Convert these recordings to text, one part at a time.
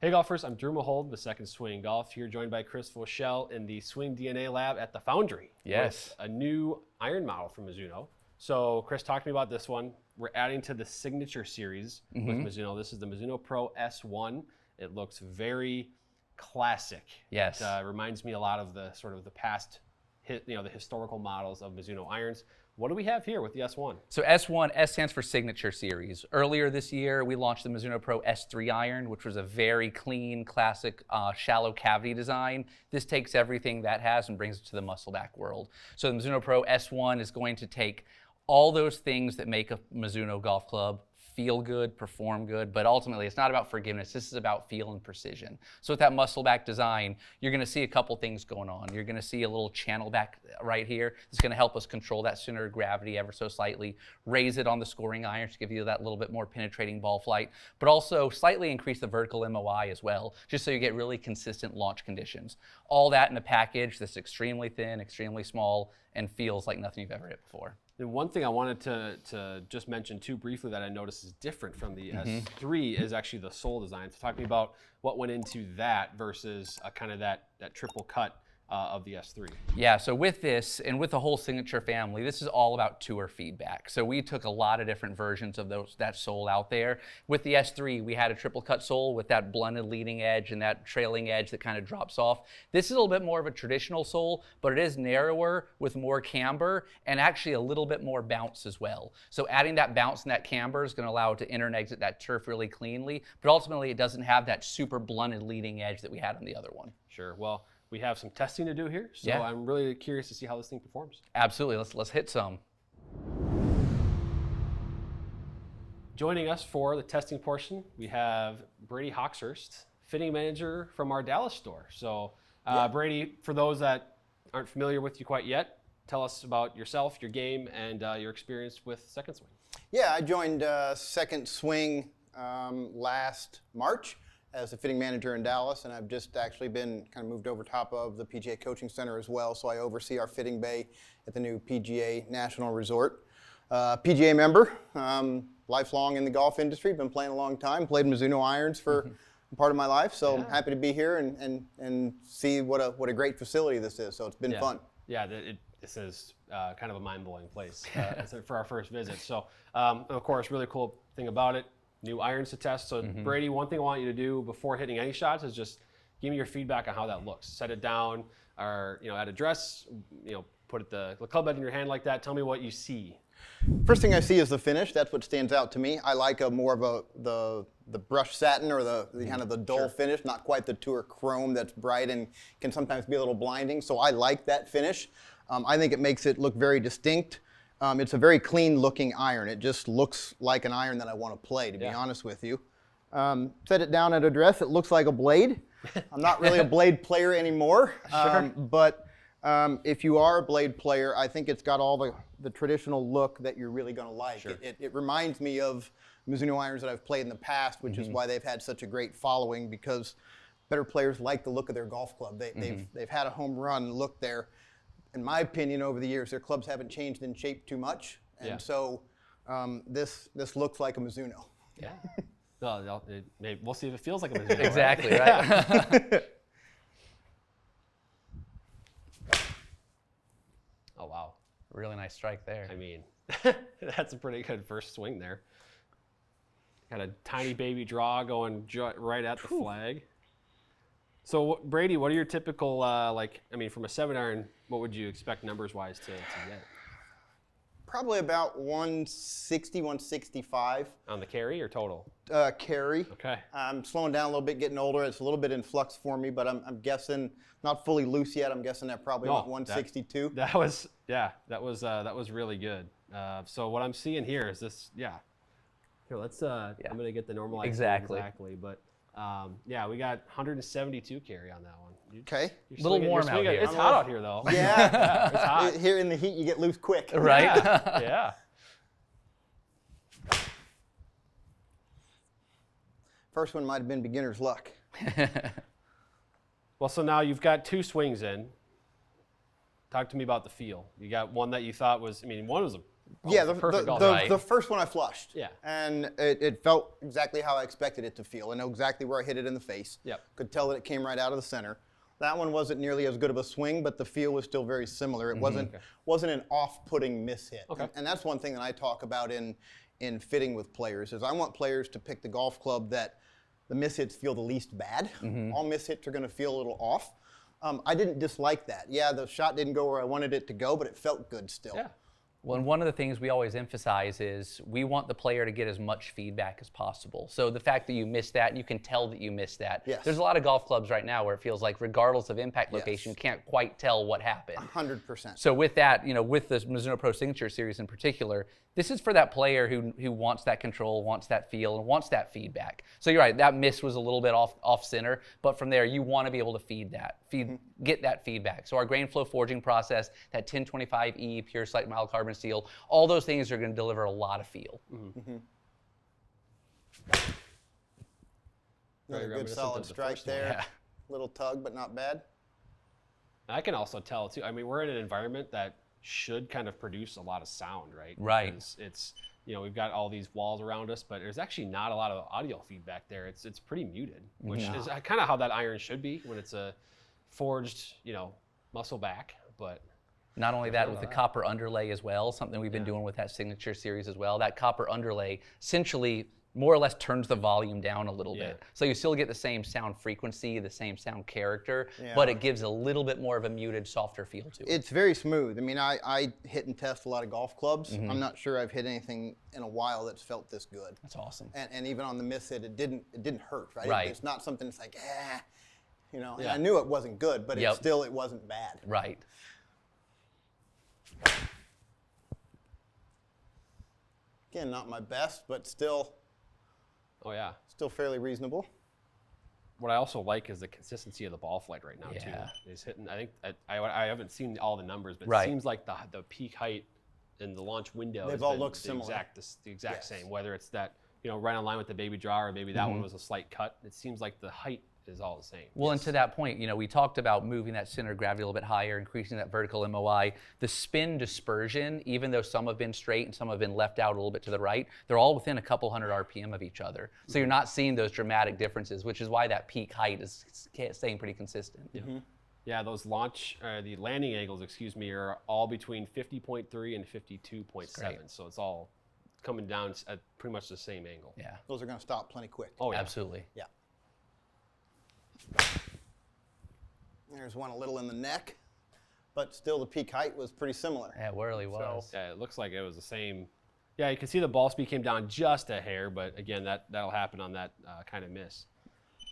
Hey golfers, I'm Drew Mahowald with Second Swing Golf, here joined by Chris Voshall in the Swing DNA lab at the Foundry. Yes. With a new iron model from Mizuno. So Chris, talk to me about this one. We're adding to the Signature Series with Mizuno. This is the Mizuno Pro S-1. It looks very classic. Yes. It reminds me a lot of the sort of the past, the historical models of Mizuno irons. What do we have here with the S1? So S1, S stands for Signature Series. Earlier this year, we launched the Mizuno Pro S-3 iron, which was a very clean, classic, shallow cavity design. This takes everything that has and brings it to the muscle back world. So the Mizuno Pro S1 is going to take all those things that make a Mizuno golf club feel good, perform good, but ultimately it's not about forgiveness. This is about feel and precision. So with that muscle back design, you're gonna see a couple things going on. You're gonna see a little channel back right here. It's gonna help us control that center of gravity ever so slightly, raise it on the scoring iron to give you that little bit more penetrating ball flight, but also slightly increase the vertical MOI as well, just so you get really consistent launch conditions. All that in a package that's extremely thin, extremely small, and feels like nothing you've ever hit before. And one thing I wanted to just mention too briefly that I noticed is different from the S3 is actually the sole design. So talk to me about what went into that versus kind of that triple cut of the S3. Yeah, so with this and with the whole Signature family, this is all about tour feedback. So we took a lot of different versions of that sole out there. With the S3, we had a triple cut sole with that blunted leading edge and that trailing edge that kind of drops off. This is a little bit more of a traditional sole, but it is narrower with more camber and actually a little bit more bounce as well. So adding that bounce and that camber is going to allow it to enter and exit that turf really cleanly, but ultimately it doesn't have that super blunted leading edge that we had on the other one. Sure. Well, we have some testing to do here, so yeah. I'm really curious to see how this thing performs. Absolutely. Let's hit some. Joining us for the testing portion, we have Brady Hawxhurst, fitting manager from our Dallas store. So Brady, for those that aren't familiar with you quite yet, tell us about yourself, your game, and your experience with Second Swing. Yeah, I joined Second Swing last March as a fitting manager in Dallas, and I've just actually been kind of moved over top of the PGA Coaching Center as well, so I oversee our fitting bay at the new PGA National Resort. PGA member, lifelong in the golf industry, been playing a long time, played Mizuno irons for part of my life, so I'm happy to be here and see what a great facility this is, so it's been fun. Yeah, this is kind of a mind-blowing place for our first visit. So, of course, really cool thing about it, new irons to test. So Brady, one thing I want you to do before hitting any shots is just give me your feedback on how that looks. Set it down, or at address, put the club head in your hand like that. Tell me what you see. First thing I see is the finish. That's what stands out to me. I like more of the brushed satin or the kind of the dull finish, not quite the tour chrome that's bright and can sometimes be a little blinding. So I like that finish. I think it makes it look very distinct. It's a very clean looking iron. It just looks like an iron that I want to play, to be honest with you. Set it down at address. It looks like a blade. I'm not really a blade player anymore, but if you are a blade player, I think it's got all the traditional look that you're really going to like. Sure. It reminds me of Mizuno irons that I've played in the past, which is why they've had such a great following, because better players like the look of their golf club. They've had a home run look there. In my opinion, over the years, their clubs haven't changed in shape too much, and so this looks like a Mizuno. Yeah. Well, we'll see if it feels like a Mizuno. Exactly, right? Oh, wow. Really nice strike there. I mean, that's a pretty good first swing there. Got a tiny baby draw going right at the flag. So, Brady, what are your typical, from a 7-iron, what would you expect numbers-wise to get? Probably about 160, 165. On the carry or total? Carry. Okay. I'm slowing down a little bit, getting older. It's a little bit in flux for me, but I'm guessing, not fully loose yet, I'm guessing that probably about 162. That was really good. So what I'm seeing here is this, Here, let's, I'm going to get the normalized. Exactly. But we got 172 carry on that one. Okay. A little warm out here. It's hot out here, though. Yeah. It's hot. Here in the heat, you get loose quick. Right? Yeah. First one might have been beginner's luck. Well, so now you've got two swings in. Talk to me about the feel. You got one that you thought was, one was a Yeah, almost a perfect golf Right. the first one I flushed. Yeah. And it felt exactly how I expected it to feel. I know exactly where I hit it in the face. Yep. Could tell that it came right out of the center. That one wasn't nearly as good of a swing, but the feel was still very similar. It wasn't an off-putting miss-hit. Okay. And that's one thing that I talk about in fitting with players is I want players to pick the golf club that the miss-hits feel the least bad. All miss-hits are going to feel a little off. I didn't dislike that. Yeah, the shot didn't go where I wanted it to go, but it felt good still. Yeah. Well, and one of the things we always emphasize is we want the player to get as much feedback as possible. So the fact that you missed that, you can tell that you missed that. Yes. There's a lot of golf clubs right now where it feels like regardless of impact location, you can't quite tell what happened. 100%. So with that, with the Mizuno Pro Signature Series in particular, this is for that player who wants that control, wants that feel, and wants that feedback. So you're right, that miss was a little bit off center, but from there you want to be able to get that feedback. So our grain flow forging process, that 1025E pure slate mild carbon steel, all those things are going to deliver a lot of feel. Another good reminiscent solid of the strike first one. there. Yeah. Little tug, but not bad. I can also tell too. I mean, we're in an environment that should kind of produce a lot of sound, right? Right. Because it's we've got all these walls around us, but there's actually not a lot of audio feedback there. It's pretty muted, which is kind of how that iron should be when it's a forged muscle back. But Not only that, with the copper underlay as well, something we've been doing with that Signature Series as well. That copper underlay essentially more or less turns the volume down a little bit. So you still get the same sound frequency, the same sound character, but it gives a little bit more of a muted, softer feel to it. It's very smooth. I mean, I hit and test a lot of golf clubs. I'm not sure I've hit anything in a while that's felt this good. That's awesome. And even on the miss hit, it didn't hurt, right? Right. It's not something that's like, and I knew it wasn't good, but it wasn't bad. Right. Again, not my best, but still oh yeah. still fairly reasonable. What I also like is the consistency of the ball flight right now too. It's hitting. I think I haven't seen all the numbers, but it seems like the peak height and the launch window. They've all looked similar. The exact same. Whether it's that right on line with the baby draw, or maybe that one was a slight cut. It seems like the height is all the same. Well, and to that point, we talked about moving that center of gravity a little bit higher, increasing that vertical MOI. The spin dispersion, even though some have been straight and some have been left out a little bit to the right, they're all within a couple hundred RPM of each other. So you're not seeing those dramatic differences, which is why that peak height is staying pretty consistent. Yeah, those the landing angles, are all between 50.3 and 52.7. So it's all coming down at pretty much the same angle. Yeah. Those are going to stop plenty quick. Oh yeah. Absolutely. Yeah. There's one a little in the neck, but still the peak height was pretty similar. Yeah, it really was. Yeah, it looks like it was the same. Yeah, you can see the ball speed came down just a hair, but again, that'll happen on that kind of miss.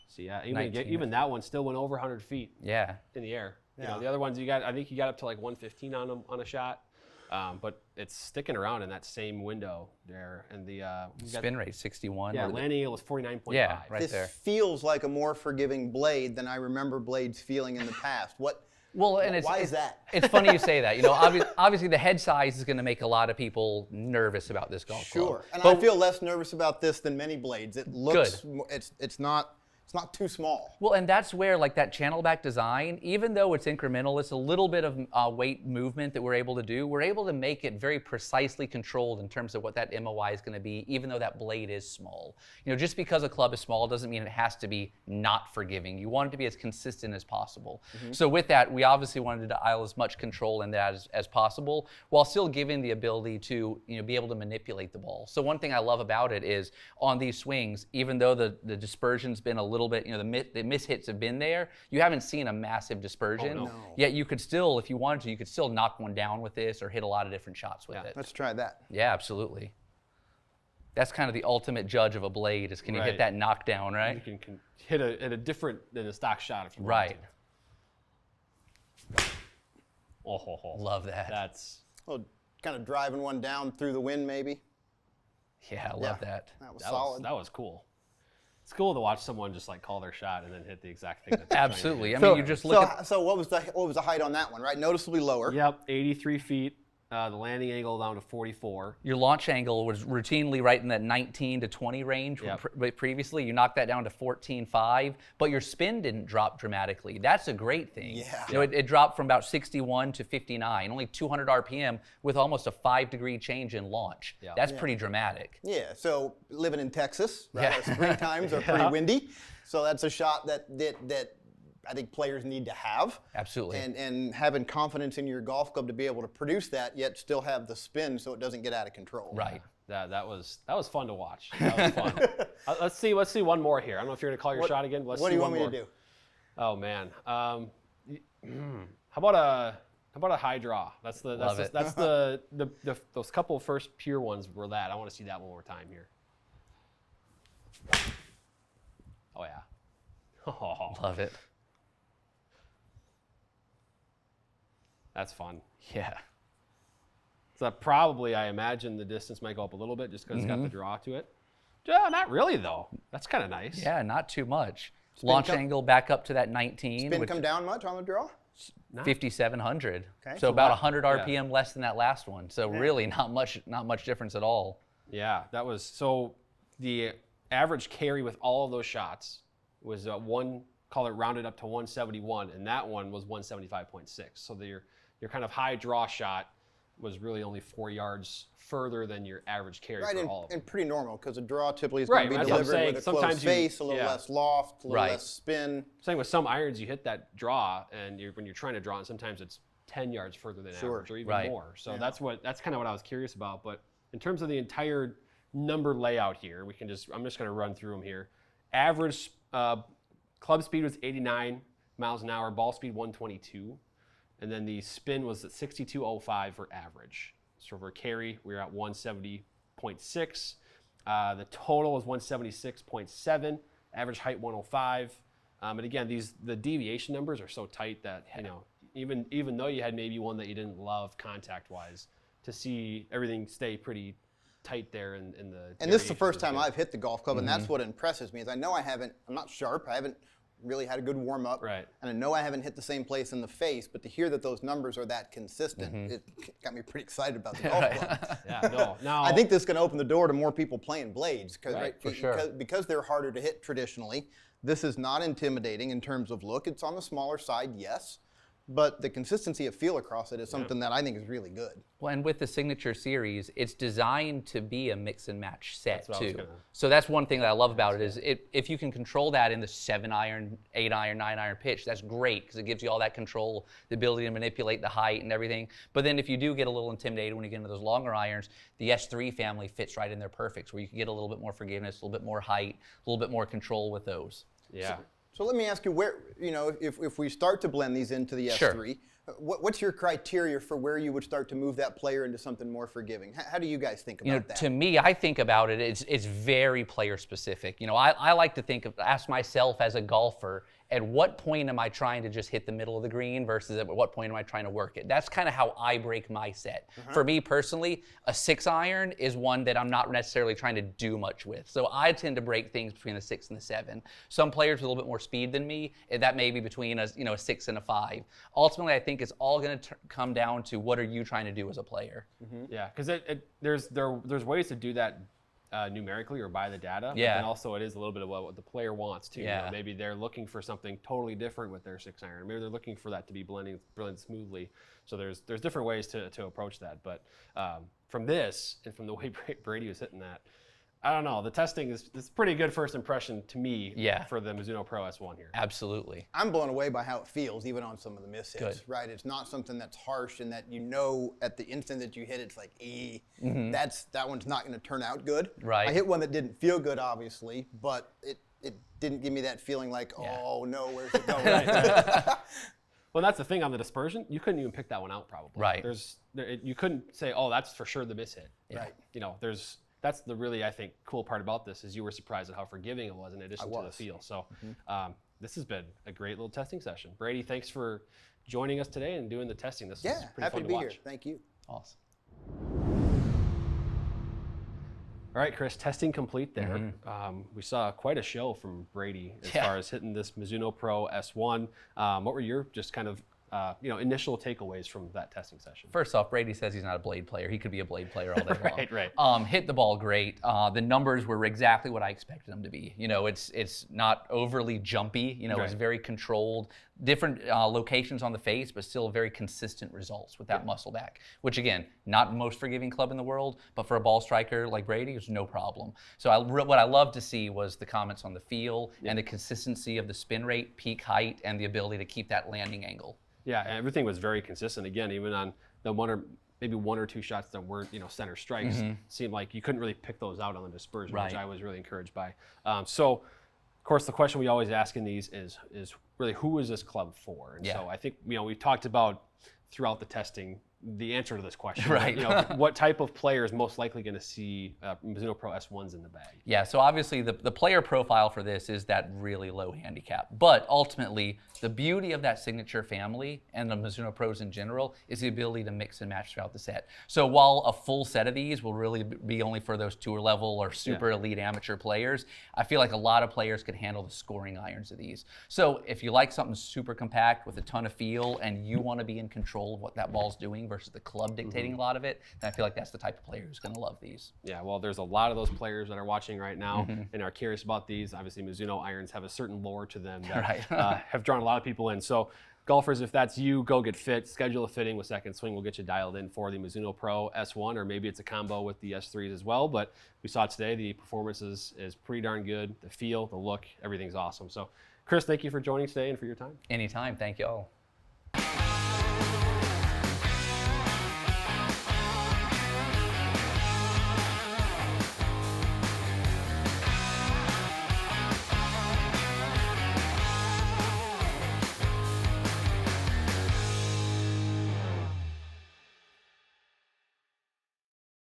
So yeah, even that one still went over 100 feet. Yeah. In the air. Yeah. The other ones I think you got up to like 115 on a shot, but it's sticking around in that same window there. And the Spin rate 61. Yeah, landing angle was 49.5. Yeah, right This there. feels like a more forgiving blade than I remember blades feeling in the past. Well, and Why is that? It's funny you say that. Obviously the head size is going to make a lot of people nervous about this golf club. Sure, and I feel less nervous about this than many blades. It looks, it's not too small. Well, and that's where that channel back design, even though it's incremental, it's a little bit of weight movement that we're able to do. We're able to make it very precisely controlled in terms of what that MOI is going to be, even though that blade is small. Just because a club is small doesn't mean it has to be not forgiving. You want it to be as consistent as possible. So with that, we obviously wanted to dial as much control in that as possible, while still giving the ability to be able to manipulate the ball. So one thing I love about it is on these swings, even though the dispersion's been a little bit, the miss hits have been there, you haven't seen a massive dispersion. Oh, no. Yet you could still, if you wanted to, you could still knock one down with this or hit a lot of different shots with it. Let's try that. Yeah, absolutely. That's kind of the ultimate judge of a blade is can you hit that knockdown, right? You can hit a different than a stock shot if you want Right. to. Oh. Love that. That's Kind of driving one down through the wind, maybe. Yeah, I love that. That was solid. That was cool. It's cool to watch someone just call their shot and then hit the exact thing. That they're Absolutely. trying to I mean, you just look at. So what was the height on that one? Right, noticeably lower. Yep, 83 feet. the landing angle down to 44. Your launch angle was routinely right in that 19 to 20 range. Previously, you knocked that down to 14.5, but your spin didn't drop dramatically. That's a great thing. Yeah. You know, it dropped from about 61 to 59, only 200 RPM with almost a 5-degree change in launch. Yeah. That's pretty dramatic. Yeah, so living in Texas, right? Yeah. Our spring times are pretty windy, so that's a shot that I think players need to have. Absolutely. And having confidence in your golf club to be able to produce that, yet still have the spin so it doesn't get out of control. Right. That was fun to watch. That was fun. Let's see one more here. I don't know if you're gonna call your shot again. But What do you want me to do? Oh man. How about a high draw? That's those couple first pure ones were that. I want to see that one more time here. Oh yeah. Oh. Love it. That's fun. Yeah. So probably, I imagine the distance might go up a little bit just because it's got the draw to it. Yeah, not really though. That's kind of nice. Yeah, not too much. Launch angle back up to that 19. Spin come down much on the draw? 5,700. Okay. So about 100 RPM less than that last one. So really not much difference at all. Yeah, that was so. The average carry with all of those shots was call it rounded up to 171, and that one was 175.6. So your kind of high draw shot was really only 4 yards further than your average carry for all of them. And pretty normal because a draw typically is going to be that's what I'm delivered saying. with a Sometimes closed face, a little less loft, a little less spin. Same with some irons, you hit that draw, and when you're trying to draw, and sometimes it's 10 yards further than average, or even more. So that's kind of what I was curious about. But in terms of the entire number layout here, I'm just going to run through them here. Average club speed was 89 miles an hour, ball speed 122, and then the spin was at 62.05 for average. So for carry, we were at 170.6. The total was 176.7. Average height 105. And again, the deviation numbers are so tight that even though you had maybe one that you didn't love contact-wise, to see everything stay pretty tight there in the. And this is the first time I've hit the golf club, and that's what impresses me. Is I know I'm not sharp. I haven't really had a good warm up, right? And I know I haven't hit the same place in the face. But to hear that those numbers are that consistent, it got me pretty excited about the golf club. Yeah, no. I think this is going to open the door to more people playing blades for because they're harder to hit traditionally. This is not intimidating in terms of look. It's on the smaller side, yes. But the consistency of feel across it is something that I think is really good. Well, and with the Signature Series, it's designed to be a mix and match set too. So that's one thing that I love about it is if you can control that in the 7-iron, 8-iron, 9-iron pitch, that's great because it gives you all that control, the ability to manipulate the height and everything. But then if you do get a little intimidated when you get into those longer irons, the S-3 family fits right in there perfect, where you can get a little bit more forgiveness, a little bit more height, a little bit more control with those. Yeah. So let me ask you, where if we start to blend these into the S3, what's your criteria for where you would start to move that player into something more forgiving? How do you guys think about that? To me, I think about it, it's very player specific. I like to ask myself as a golfer, at what point am I trying to just hit the middle of the green versus at what point am I trying to work it? That's kind of how I break my set. For me personally, a 6-iron is one that I'm not necessarily trying to do much with. So I tend to break things between the 6 and the 7. Some players with a little bit more speed than me, that may be between a 6 and a 5. Ultimately, I think it's all going to come down to what are you trying to do as a player. Yeah, because there's ways to do that numerically or by the data. Yeah. But then also it is a little bit of what the player wants too. Yeah. Maybe they're looking for something totally different with their 6-iron. Maybe they're looking for that to be blended smoothly. So there's different ways to approach that. But from this and from the way Brady was hitting that, I don't know. The testing is pretty good first impression to me for the Mizuno Pro S-1 here. Absolutely. I'm blown away by how it feels, even on some of the mishits. Good. Right? It's not something that's harsh and that at the instant that you hit it's like, that one's not going to turn out good. Right. I hit one that didn't feel good, obviously, but it didn't give me that feeling like, oh no, where's it going? Well, that's the thing on the dispersion. You couldn't even pick that one out probably. Right. You couldn't say, oh, that's for sure the mishit. Yeah. Right. That's the really, I think, cool part about this is you were surprised at how forgiving it was in addition to the feel. So this has been a great little testing session. Brady, thanks for joining us today and doing the testing. This was pretty happy fun to be watch. here. Thank you. Awesome. All right, Chris, testing complete there. We saw quite a show from Brady as far as hitting this Mizuno Pro S-1. What were your just kind of initial takeaways from that testing session. First off, Brady says he's not a blade player. He could be a blade player all day long. Right. Hit the ball great. The numbers were exactly what I expected them to be. It's not overly jumpy. It's very controlled. Different locations on the face, but still very consistent results with that muscle back. Which again, not the most forgiving club in the world, but for a ball striker like Brady, it's no problem. So what I loved to see was the comments on the feel and the consistency of the spin rate, peak height, and the ability to keep that landing angle. Yeah, everything was very consistent. Again, even on the maybe one or two shots that weren't, center strikes, seemed like you couldn't really pick those out on the dispersion, which I was really encouraged by. So, of course, the question we always ask in these is really who is this club for? And so I think we've talked about throughout the testing the answer to this question. Right. What type of player is most likely going to see Mizuno Pro S-1s in the bag? Yeah, so obviously the player profile for this is that really low handicap. But ultimately, the beauty of that signature family and the Mizuno Pros in general is the ability to mix and match throughout the set. So while a full set of these will really be only for those tour level or super elite amateur players, I feel like a lot of players could handle the scoring irons of these. So if you like something super compact with a ton of feel and you want to be in control of what that ball's doing versus the club dictating a lot of it, then I feel like that's the type of player who's going to love these. Yeah, well, there's a lot of those players that are watching right now and are curious about these. Obviously, Mizuno irons have a certain lore to them that have drawn a lot of people in. So golfers, if that's you, go get fit. Schedule a fitting with Second Swing. We'll get you dialed in for the Mizuno Pro S-1, or maybe it's a combo with the S-3s as well. But we saw today the performance is pretty darn good. The feel, the look, everything's awesome. So Chris, thank you for joining today and for your time. Anytime. Thank you all.